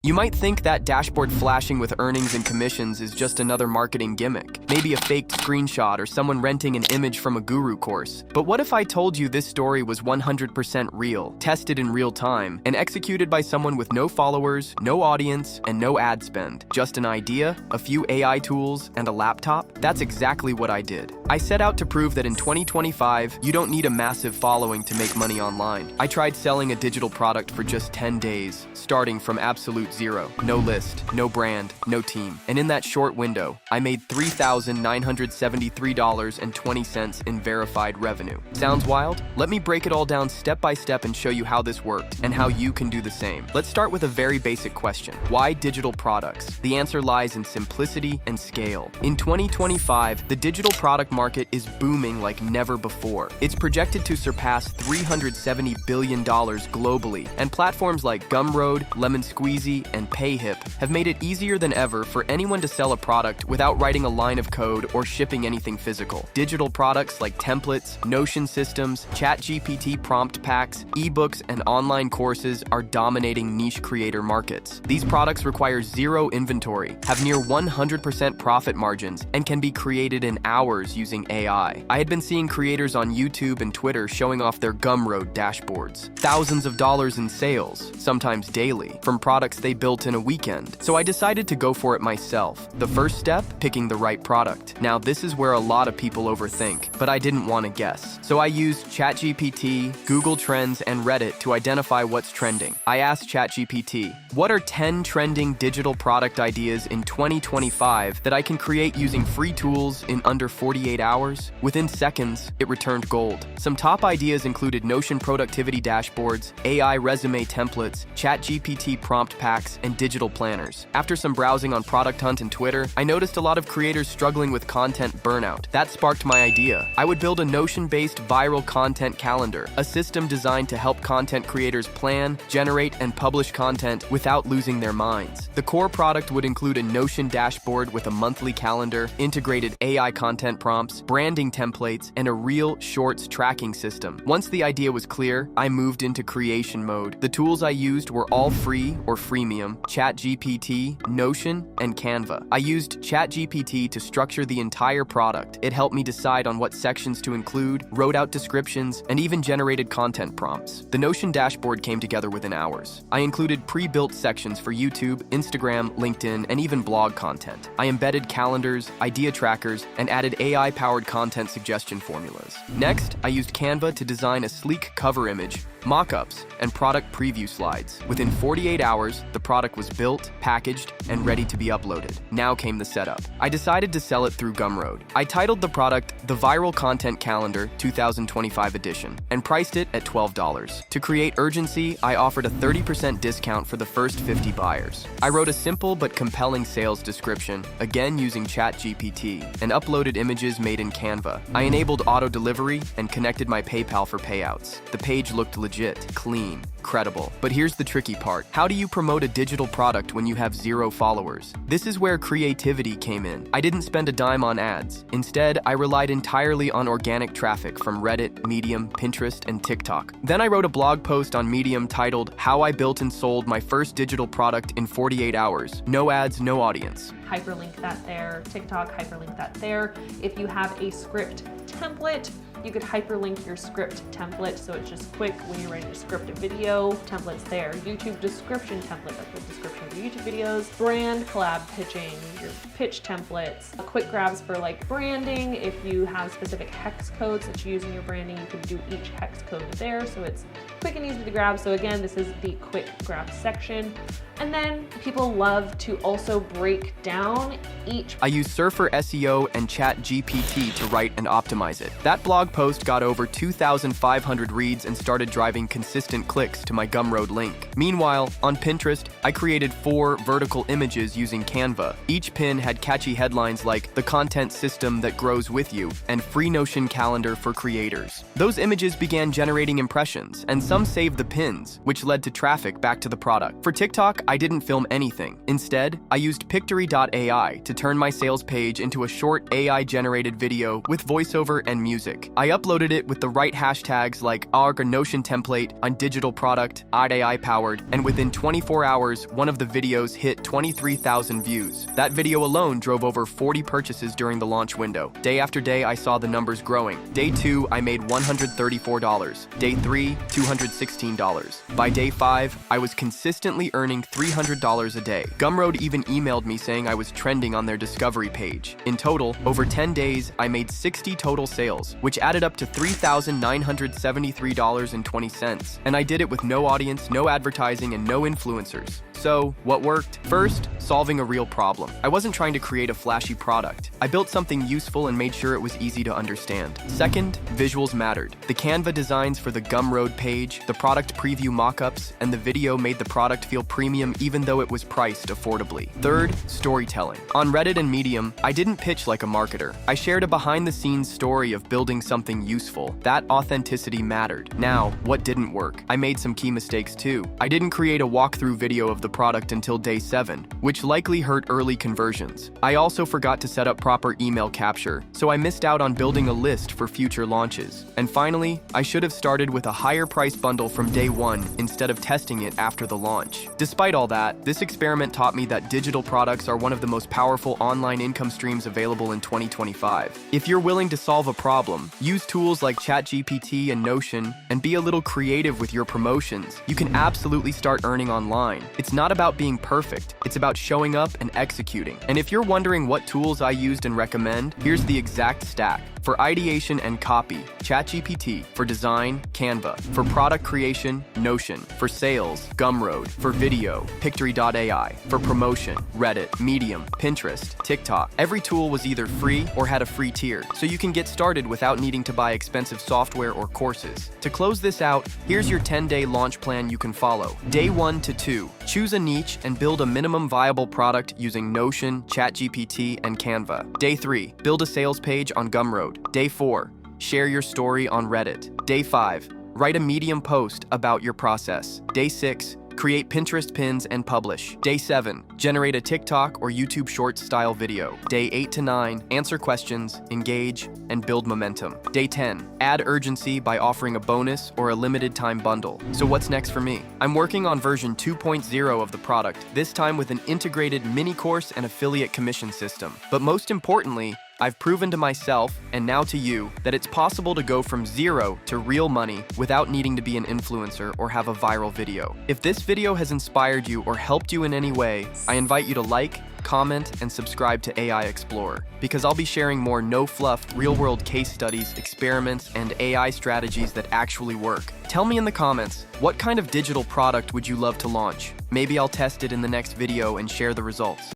You might think that dashboard flashing with earnings and commissions is just another marketing gimmick, maybe a faked screenshot or someone renting an image from a guru course. But what if I told you this story was 100% real, tested in real time, and executed by someone with no followers, no audience, and no ad spend? Just an idea, a few AI tools, and a laptop? That's exactly what I did. I set out to prove that in 2025, you don't need a massive following to make money online. I tried selling a digital product for just 10 days, starting from absolute zero. No list, no brand, no team. And in that short window, I made $3,973.20 in verified revenue. Sounds wild? Let me break it all down step by step and show you how this worked and how you can do the same. Let's start with a very basic question. Why digital products? The answer lies in simplicity and scale. In 2025, the digital product market is booming like never before. It's projected to surpass $370 billion globally, and platforms like Gumroad, Lemon Squeezy, and PayHip have made it easier than ever for anyone to sell a product without writing a line of code or shipping anything physical. Digital products like templates, Notion systems, ChatGPT prompt packs, ebooks, and online courses are dominating niche creator markets. These products require zero inventory, have near 100% profit margins, and can be created in hours using AI. I had been seeing creators on YouTube and Twitter showing off their Gumroad dashboards. Thousands of dollars in sales, sometimes daily, from products they built in a weekend. So I decided to go for it myself. The first step, picking the right product. Now this is where a lot of people overthink, but I didn't want to guess. So I used ChatGPT, Google Trends, and Reddit to identify what's trending. I asked ChatGPT, what are 10 trending digital product ideas in 2025 that I can create using free tools in under 48 hours? Within seconds, it returned gold. Some top ideas included Notion productivity dashboards, AI resume templates, ChatGPT prompt packs, and digital planners. After some browsing on Product Hunt and Twitter, I noticed a lot of creators struggling with content burnout. That sparked my idea. I would build a Notion-based viral content calendar, a system designed to help content creators plan, generate, and publish content without losing their minds. The core product would include a Notion dashboard with a monthly calendar, integrated AI content prompts, branding templates, and a Reel Shorts tracking system. Once the idea was clear, I moved into creation mode. The tools I used were all free or freemium: ChatGPT, Notion, and Canva. I used ChatGPT to structure the entire product. It helped me decide on what sections to include, wrote out descriptions, and even generated content prompts. The Notion dashboard came together within hours. I included pre-built sections for YouTube, Instagram, LinkedIn, and even blog content. I embedded calendars, idea trackers, and added AI-powered content suggestion formulas. Next, I used Canva to design a sleek cover image, mock-ups, and product preview slides. Within 48 hours, the product was built, packaged, and ready to be uploaded. Now came the setup. I decided to sell it through Gumroad. I titled the product The Viral Content Calendar 2025 Edition and priced it at $12. To create urgency, I offered a 30% discount for the first 50 buyers. I wrote a simple but compelling sales description, again using ChatGPT, and uploaded images made in Canva. I enabled auto delivery and connected my PayPal for payouts. The page looked legit, clean, credible. But here's the tricky part. How do you promote a digital product when you have zero followers? This is where creativity came in. I didn't spend a dime on ads. Instead, I relied entirely on organic traffic from Reddit, Medium, Pinterest, and TikTok. Then I wrote a blog post on Medium titled How I Built and Sold My First Digital Product in 48 Hours. No ads, no audience. Hyperlink that there, TikTok, hyperlink that there. If you have a script template, you could hyperlink your script template so it's just quick when you're ready to script a video. Templates there. YouTube description template, that's the description of your YouTube videos. Brand collab pitching, your pitch templates. Quick grabs for like branding. If you have specific hex codes that you use in your branding, you can do each hex code there so it's quick and easy to grab. So again, this is the quick grab section. And then people love to also break down each. I used Surfer SEO and ChatGPT to write and optimize it. That blog post got over 2,500 reads and started driving consistent clicks to my Gumroad link. Meanwhile, on Pinterest, I created 4 vertical images using Canva. Each pin had catchy headlines like "The Content System That Grows With You" and "Free Notion Calendar for Creators." Those images began generating impressions, and some saved the pins, which led to traffic back to the product. For TikTok, I didn't film anything. Instead, I used Pictory.ai to turn my sales page into a short AI-generated video with voiceover and music. I uploaded it with the right hashtags like ARC or Notion template on digital product, AI powered, and within 24 hours, one of the videos hit 23,000 views. That video alone drove over 40 purchases during the launch window. Day after day, I saw the numbers growing. Day 2, I made $134. Day 3, $216. By day 5, I was consistently earning $300 a day. Gumroad even emailed me saying I was trending on their discovery page. In total, over 10 days, I made 60 total sales, which added up to $3,973.20. And I did it with no audience, no advertising, and no influencers. So, what worked? First, solving a real problem. I wasn't trying to create a flashy product. I built something useful and made sure it was easy to understand. Second, visuals mattered. The Canva designs for the Gumroad page, the product preview mockups, and the video made the product feel premium even though it was priced affordably. Third, storytelling. On Reddit and Medium, I didn't pitch like a marketer. I shared a behind-the-scenes story of building something useful. That authenticity mattered. Now, what didn't work? I made some key mistakes too. I didn't create a walkthrough video of the product until day 7, which likely hurt early conversions. I also forgot to set up proper email capture, so I missed out on building a list for future launches. And finally, I should have started with a higher price bundle from day 1 instead of testing it after the launch. Despite all that, this experiment taught me that digital products are one of the most powerful online income streams available in 2025. If you're willing to solve a problem, use tools like ChatGPT and Notion, and be a little creative with your promotions, you can absolutely start earning online. It's not about being perfect, it's about showing up and executing. And if you're wondering what tools I used and recommend, here's the exact stack. For ideation and copy, ChatGPT. For design, Canva. For product creation, Notion. For sales, Gumroad. For video, Pictory.ai. For promotion, Reddit, Medium, Pinterest, TikTok. Every tool was either free or had a free tier, so you can get started without needing to buy expensive software or courses. To close this out, here's your 10-day launch plan you can follow. Day 1 to 2, choose a niche and build a minimum viable product using Notion, ChatGPT, and Canva. Day 3, build a sales page on Gumroad. Day 4, share your story on Reddit. Day 5, write a Medium post about your process. Day 6, create Pinterest pins and publish. Day 7, generate a TikTok or YouTube Shorts style video. Day 8 to 9, answer questions, engage, and build momentum. Day 10, add urgency by offering a bonus or a limited time bundle. So what's next for me? I'm working on version 2.0 of the product, this time with an integrated mini course and affiliate commission system. But most importantly, I've proven to myself, and now to you, that it's possible to go from zero to real money without needing to be an influencer or have a viral video. If this video has inspired you or helped you in any way, I invite you to like, comment, and subscribe to AI Explorer, because I'll be sharing more no-fluff, real-world case studies, experiments, and AI strategies that actually work. Tell me in the comments, what kind of digital product would you love to launch? Maybe I'll test it in the next video and share the results.